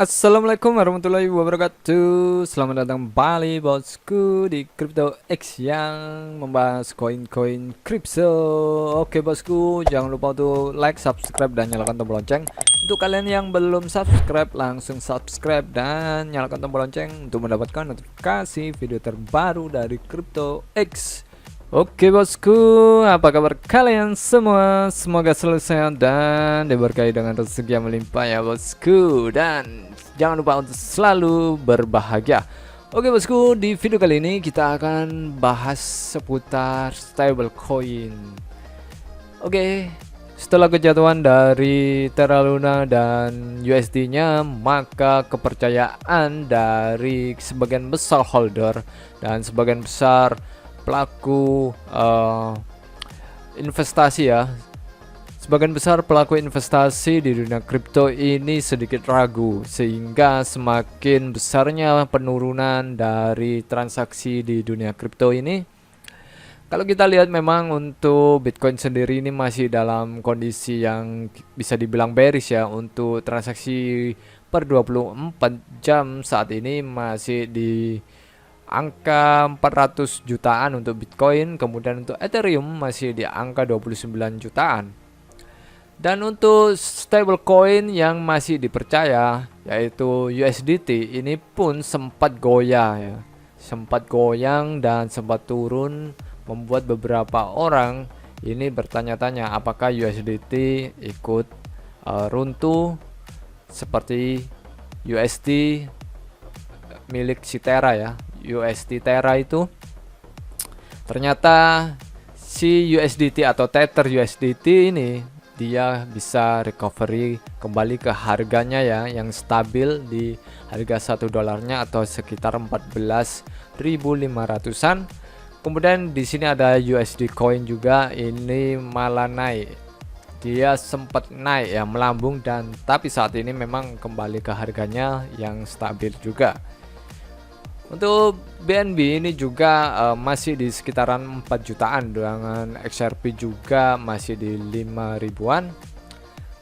Assalamualaikum warahmatullahi wabarakatuh. Selamat datang kembali bosku di Crypto X yang membahas koin-koin kripto. Oke bosku, jangan lupa untuk like, subscribe, dan nyalakan tombol lonceng. Untuk kalian yang belum subscribe, langsung subscribe dan nyalakan tombol lonceng untuk mendapatkan notifikasi video terbaru dari Crypto X. Oke bosku, apa kabar kalian semua? Semoga selalu sehat dan diberkahi dengan rezeki yang melimpah ya bosku. Dan jangan lupa untuk selalu berbahagia. Oke bosku, di video kali ini kita akan bahas seputar stablecoin. Oke, setelah kejatuhan dari Terra Luna dan USD-nya, maka kepercayaan dari sebagian besar holder dan sebagian besar pelaku investasi ya, sebagian besar pelaku investasi di dunia kripto ini sedikit ragu, sehingga semakin besarnya penurunan dari transaksi di dunia kripto ini. Kalau kita lihat memang untuk Bitcoin sendiri ini masih dalam kondisi yang bisa dibilang bearish ya. Untuk transaksi per 24 jam saat ini masih di angka 400 jutaan untuk Bitcoin, kemudian untuk Ethereum masih di angka 29 jutaan. Dan untuk stablecoin yang masih dipercaya yaitu USDT, ini pun sempat goyah ya. Sempat goyang dan sempat turun, membuat beberapa orang ini bertanya-tanya apakah USDT ikut runtuh seperti USD milik si Terra ya. USD Terra itu ternyata si USDT atau Tether USDT ini dia bisa recovery kembali ke harganya ya, yang stabil di harga 1 dolarnya atau sekitar 14.500-an. Kemudian di sini ada USD coin juga, ini malah naik. Dia sempat naik ya, melambung, dan tapi saat ini memang kembali ke harganya yang stabil juga. Untuk BNB ini juga masih di sekitaran 4 jutaan dengan XRP juga masih di 5 ribuan.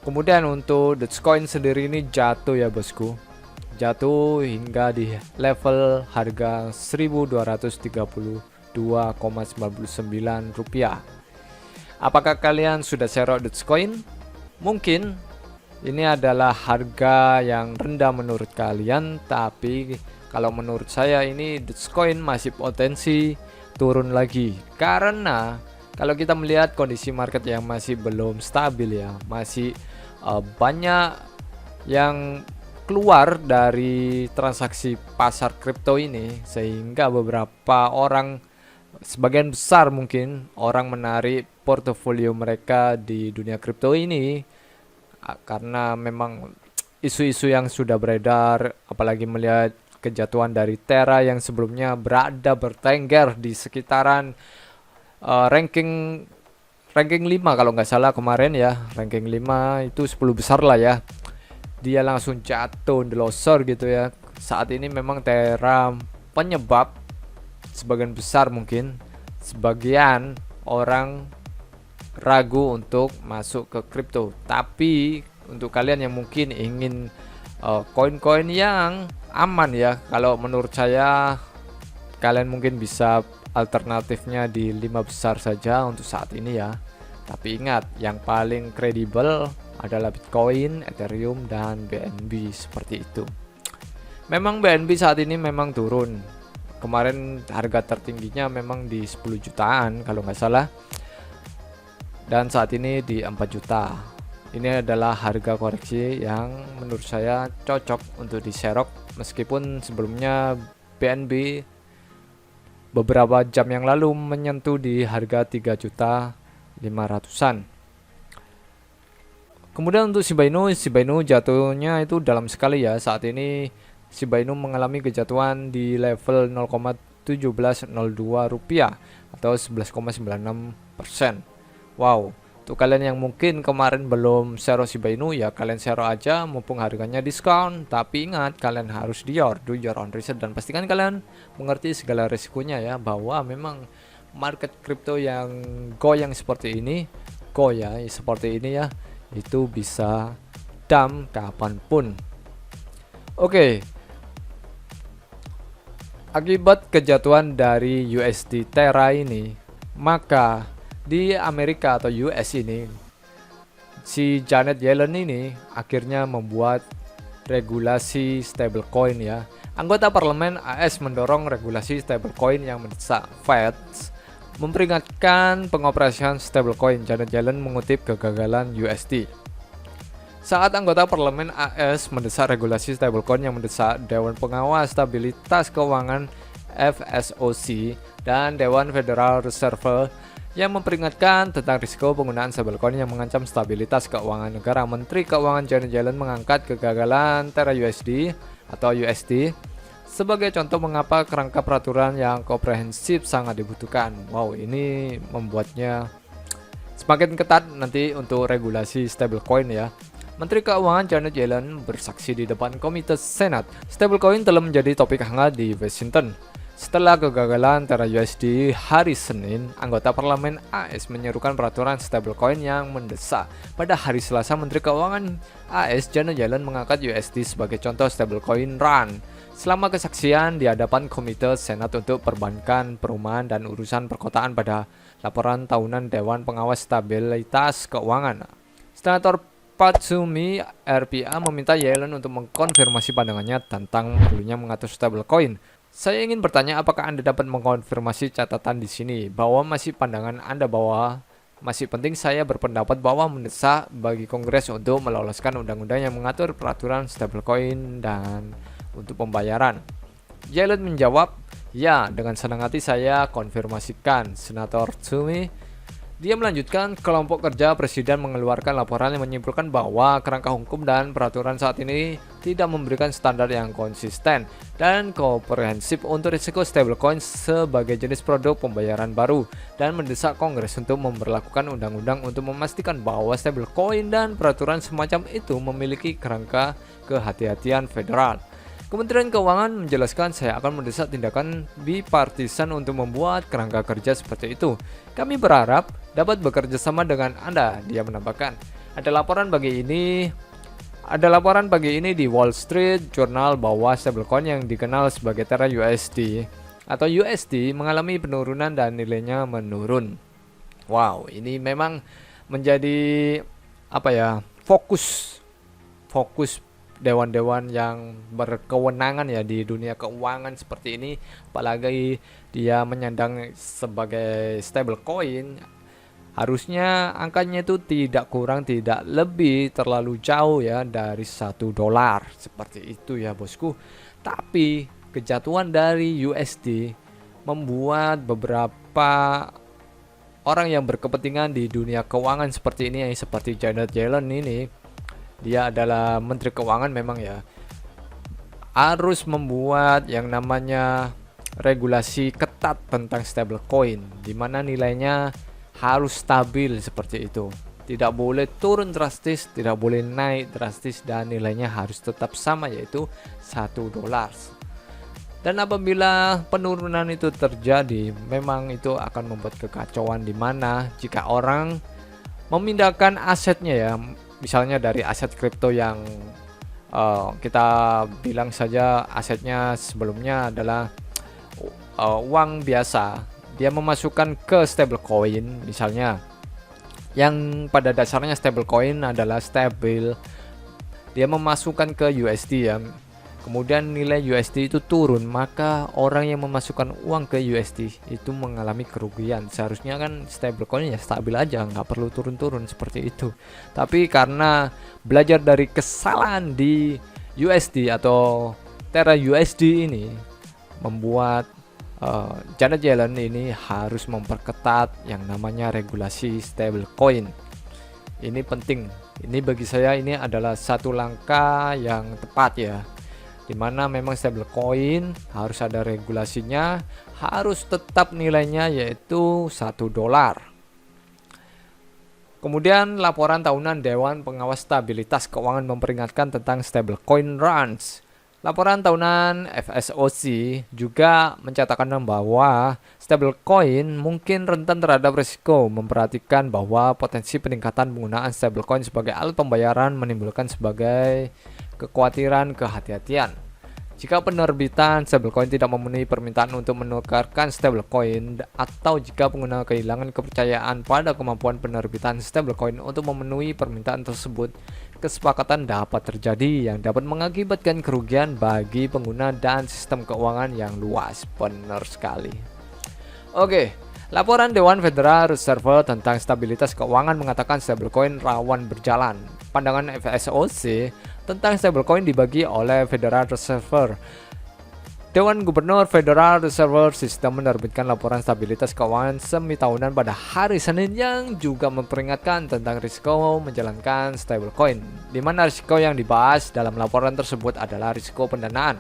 Kemudian untuk Dogecoin sendiri ini jatuh ya bosku. Jatuh hingga di level harga 1.232,99 rupiah. Apakah kalian sudah share Dogecoin? Mungkin ini adalah harga yang rendah menurut kalian, tapi kalau menurut saya ini Dogecoin masih potensi turun lagi, karena kalau kita melihat kondisi market yang masih belum stabil ya, masih banyak yang keluar dari transaksi pasar kripto ini, sehingga beberapa orang, sebagian besar mungkin orang menarik portofolio mereka di dunia kripto ini karena memang isu-isu yang sudah beredar, apalagi melihat kejatuhan dari Terra yang sebelumnya berada bertengger di sekitaran ranking 5 kalau nggak salah kemarin ya, ranking 5 itu 10 besar lah ya, dia langsung jatuh delosor gitu ya. Saat ini memang Terra penyebab sebagian besar, mungkin sebagian orang ragu untuk masuk ke kripto. Tapi untuk kalian yang mungkin ingin koin-koin yang aman ya, kalau menurut saya kalian mungkin bisa alternatifnya di 5 besar saja untuk saat ini ya. Tapi ingat, yang paling kredibel adalah Bitcoin, Ethereum, dan BNB seperti itu. Memang BNB saat ini memang turun. Kemarin harga tertingginya memang di 10 jutaan kalau nggak salah, dan saat ini di 4 juta. Ini adalah harga koreksi yang menurut saya cocok untuk diserok, meskipun sebelumnya BNB beberapa jam yang lalu menyentuh di harga 3.500.000-an. Kemudian untuk Shiba Inu jatuhnya itu dalam sekali ya. Saat ini Shiba Inu mengalami kejatuhan di level 0,1702 rupiah atau 11,96%. Wow. Untuk kalian yang mungkin kemarin belum share Shiba Inu ya, kalian share aja mumpung harganya diskon. Tapi ingat, kalian harus do your own research, dan pastikan kalian mengerti segala risikonya ya, bahwa memang market crypto yang goyang seperti ini, itu bisa dump kapanpun. Oke, akibat kejatuhan dari USD Terra ini, maka di Amerika atau US ini, si Janet Yellen ini akhirnya membuat regulasi stablecoin ya. Anggota parlemen AS mendorong regulasi stablecoin yang mendesak Fed memperingatkan pengoperasian stablecoin. Janet Yellen mengutip kegagalan USD. Saat anggota parlemen AS mendesak regulasi stablecoin yang mendesak Dewan Pengawas Stabilitas Keuangan FSOC dan Dewan Federal Reserve yang memperingatkan tentang risiko penggunaan stablecoin yang mengancam stabilitas keuangan negara. Menteri Keuangan Janet Yellen mengangkat kegagalan Terra USD atau USD sebagai contoh mengapa kerangka peraturan yang komprehensif sangat dibutuhkan. Wow, ini membuatnya semakin ketat nanti untuk regulasi stablecoin ya. Menteri Keuangan Janet Yellen bersaksi di depan Komite Senat. Stablecoin telah menjadi topik hangat di Washington. Setelah kegagalan Terra USD hari Senin, anggota parlemen AS menyerukan peraturan stablecoin yang mendesak. Pada hari Selasa, Menteri Keuangan AS Janet Yellen mengangkat USD sebagai contoh stablecoin RUN selama kesaksian di hadapan Komite Senat untuk Perbankan, Perumahan, dan Urusan Perkotaan pada laporan tahunan Dewan Pengawas Stabilitas Keuangan. Senator Pat Sumi RPA meminta Yellen untuk mengkonfirmasi pandangannya tentang perlunya mengatur stablecoin. Saya ingin bertanya, apakah Anda dapat mengkonfirmasi catatan di sini bahwa masih pandangan Anda bahwa masih penting? Saya berpendapat bahwa mendesak bagi Kongres untuk meloloskan undang-undang yang mengatur peraturan stablecoin dan untuk pembayaran. Yellen menjawab, ya, dengan senang hati saya konfirmasikan, Senator Sumi. Dia melanjutkan, kelompok kerja presiden mengeluarkan laporan yang menyimpulkan bahwa kerangka hukum dan peraturan saat ini tidak memberikan standar yang konsisten dan komprehensif untuk risiko stablecoin sebagai jenis produk pembayaran baru, dan mendesak Kongres untuk memberlakukan undang-undang untuk memastikan bahwa stablecoin dan peraturan semacam itu memiliki kerangka kehati-hatian federal. Kementerian Keuangan menjelaskan, saya akan mendesak tindakan bipartisan untuk membuat kerangka kerja seperti itu. Kami berharap dapat bekerja sama dengan Anda, dia menambahkan. Ada laporan pagi ini di Wall Street Journal bahwa stablecoin yang dikenal sebagai Terra USD atau USD mengalami penurunan dan nilainya menurun. Wow, ini memang menjadi fokus dewan-dewan yang berkewenangan ya di dunia keuangan seperti ini, apalagi dia menyandang sebagai stablecoin. Harusnya angkanya itu tidak kurang tidak lebih terlalu jauh ya dari $1 seperti itu ya bosku. Tapi kejatuhan dari USD membuat beberapa orang yang berkepentingan di dunia keuangan seperti ini, seperti Janet Yellen ini, dia adalah Menteri Keuangan memang ya, harus membuat yang namanya regulasi ketat tentang stablecoin, di mana nilainya harus stabil seperti itu. Tidak boleh turun drastis, tidak boleh naik drastis, dan nilainya harus tetap sama, yaitu $1. Dan apabila penurunan itu terjadi, memang itu akan membuat kekacauan, di mana jika orang memindahkan asetnya ya, misalnya dari aset kripto yang kita bilang saja asetnya sebelumnya adalah uang biasa, dia memasukkan ke stablecoin misalnya, yang pada dasarnya stablecoin adalah stabil, dia memasukkan ke USD ya, kemudian nilai USD itu turun, maka orang yang memasukkan uang ke USD itu mengalami kerugian. Seharusnya kan stablecoin ya stabil aja, nggak perlu turun-turun seperti itu. Tapi karena belajar dari kesalahan di USD atau Terra USD ini, membuat Janet Yellen ini harus memperketat yang namanya regulasi stablecoin. Ini penting. Ini bagi saya ini adalah satu langkah yang tepat ya, dimana memang stablecoin harus ada regulasinya, harus tetap nilainya yaitu $1. Kemudian laporan tahunan Dewan Pengawas Stabilitas Keuangan memperingatkan tentang stablecoin runs. Laporan tahunan FSOC juga mencatatkan bahwa stablecoin mungkin rentan terhadap risiko, memperhatikan bahwa potensi peningkatan penggunaan stablecoin sebagai alat pembayaran menimbulkan sebagai kekhawatiran, kehati-hatian. Jika penerbitan stablecoin tidak memenuhi permintaan untuk menukarkan stablecoin, atau jika pengguna kehilangan kepercayaan pada kemampuan penerbitan stablecoin untuk memenuhi permintaan tersebut, kesepakatan dapat terjadi yang dapat mengakibatkan kerugian bagi pengguna dan sistem keuangan yang luas. Benar sekali. Oke, laporan Dewan Federal Reserve tentang stabilitas keuangan mengatakan stablecoin rawan berjalan. Pandangan FSOC tentang stablecoin dibagi oleh Federal Reserve. Dewan Gubernur Federal Reserve System menerbitkan laporan stabilitas keuangan semi tahunan pada hari Senin yang juga memperingatkan tentang risiko menjalankan stablecoin, di mana risiko yang dibahas dalam laporan tersebut adalah risiko pendanaan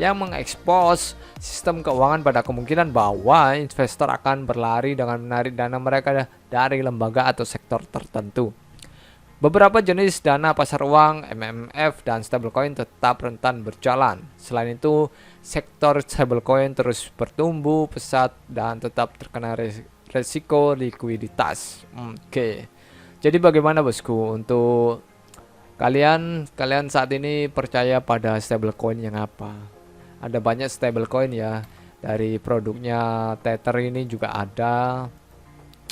yang mengekspos sistem keuangan pada kemungkinan bahwa investor akan berlari dengan menarik dana mereka dari lembaga atau sektor tertentu. Beberapa jenis dana pasar uang, MMF, dan stablecoin tetap rentan berjalan. Selain itu, sektor stablecoin terus bertumbuh pesat dan tetap terkena resiko likuiditas. Oke. Jadi bagaimana bosku untuk kalian saat ini percaya pada stablecoin yang apa? Ada banyak stablecoin ya. Dari produknya Tether ini juga ada.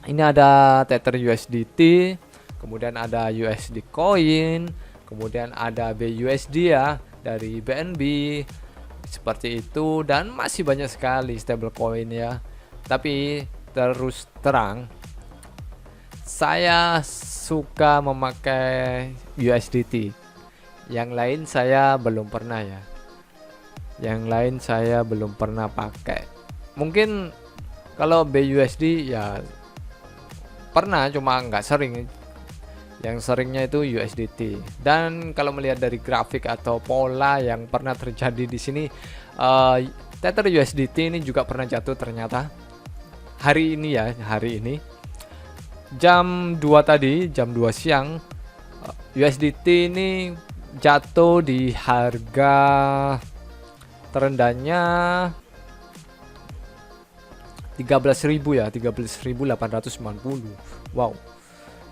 Ini ada Tether USDT. Kemudian ada USD Coin, kemudian ada BUSD ya dari BNB, seperti itu, dan masih banyak sekali stablecoin ya. Tapi terus terang, saya suka memakai USDT. Yang lain saya belum pernah ya. Yang lain saya belum pernah pakai. Mungkin kalau BUSD ya pernah, cuma nggak sering. Yang seringnya itu USDT. Dan kalau melihat dari grafik atau pola yang pernah terjadi di sini, Tether USDT ini juga pernah jatuh ternyata. Hari ini ya, hari ini jam 2 tadi, jam 2 siang, USDT ini jatuh di harga terendahnya 13.000 ya, 13.890. Wow.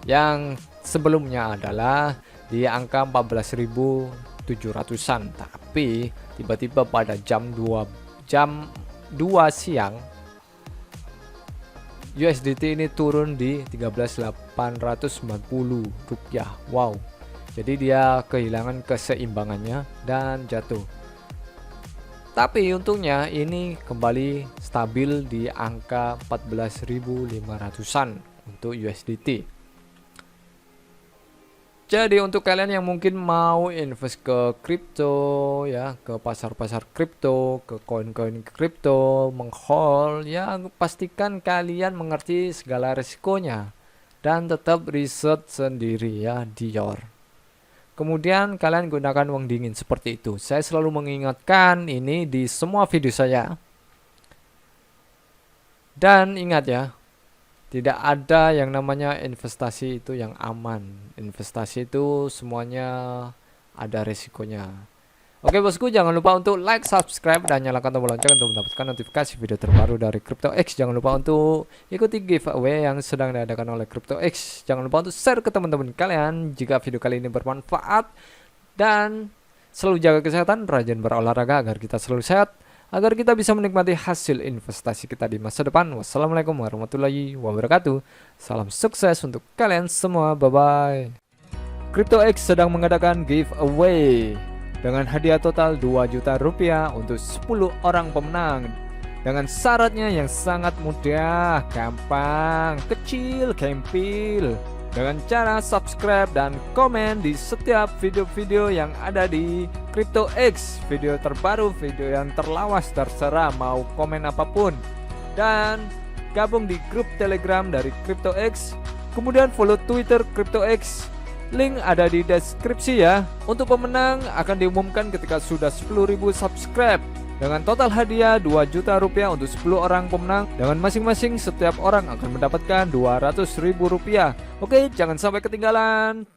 Yang sebelumnya adalah di angka 14.700-an, tapi tiba-tiba pada jam 2 siang USDT ini turun di 13.890 rupiah. Wow. Jadi dia kehilangan keseimbangannya dan jatuh. Tapi untungnya ini kembali stabil di angka 14.500-an untuk USDT. Jadi untuk kalian yang mungkin mau invest ke kripto ya, ke pasar-pasar kripto, ke koin-koin kripto, menghold ya, pastikan kalian mengerti segala risikonya dan tetap riset sendiri ya, Dior. Kemudian kalian gunakan uang dingin seperti itu. Saya selalu mengingatkan ini di semua video saya. Dan ingat ya, tidak ada yang namanya investasi itu yang aman. Investasi itu semuanya ada resikonya. Oke bosku, jangan lupa untuk like, subscribe, dan nyalakan tombol lonceng untuk mendapatkan notifikasi video terbaru dari CryptoX. Jangan lupa untuk ikuti giveaway yang sedang diadakan oleh CryptoX. Jangan lupa untuk share ke teman-teman kalian jika video kali ini bermanfaat. Dan selalu jaga kesehatan, rajin berolahraga agar kita selalu sehat, agar kita bisa menikmati hasil investasi kita di masa depan. Wassalamualaikum warahmatullahi wabarakatuh. Salam sukses untuk kalian semua. Bye-bye. CryptoX sedang mengadakan giveaway dengan hadiah total 2 juta rupiah untuk 10 orang pemenang. Dengan syaratnya yang sangat mudah, gampang, kecil, gempil. Dengan cara subscribe dan komen di setiap video-video yang ada di CryptoX. Video terbaru, video yang terlawas, terserah mau komen apapun. Dan gabung di grup Telegram dari CryptoX. Kemudian follow Twitter CryptoX. Link ada di deskripsi ya. Untuk pemenang akan diumumkan ketika sudah 10.000 subscribe. Dengan total hadiah 2 juta rupiah untuk 10 orang pemenang. Dengan masing-masing setiap orang akan mendapatkan 200.000 rupiah. Oke, jangan sampai ketinggalan.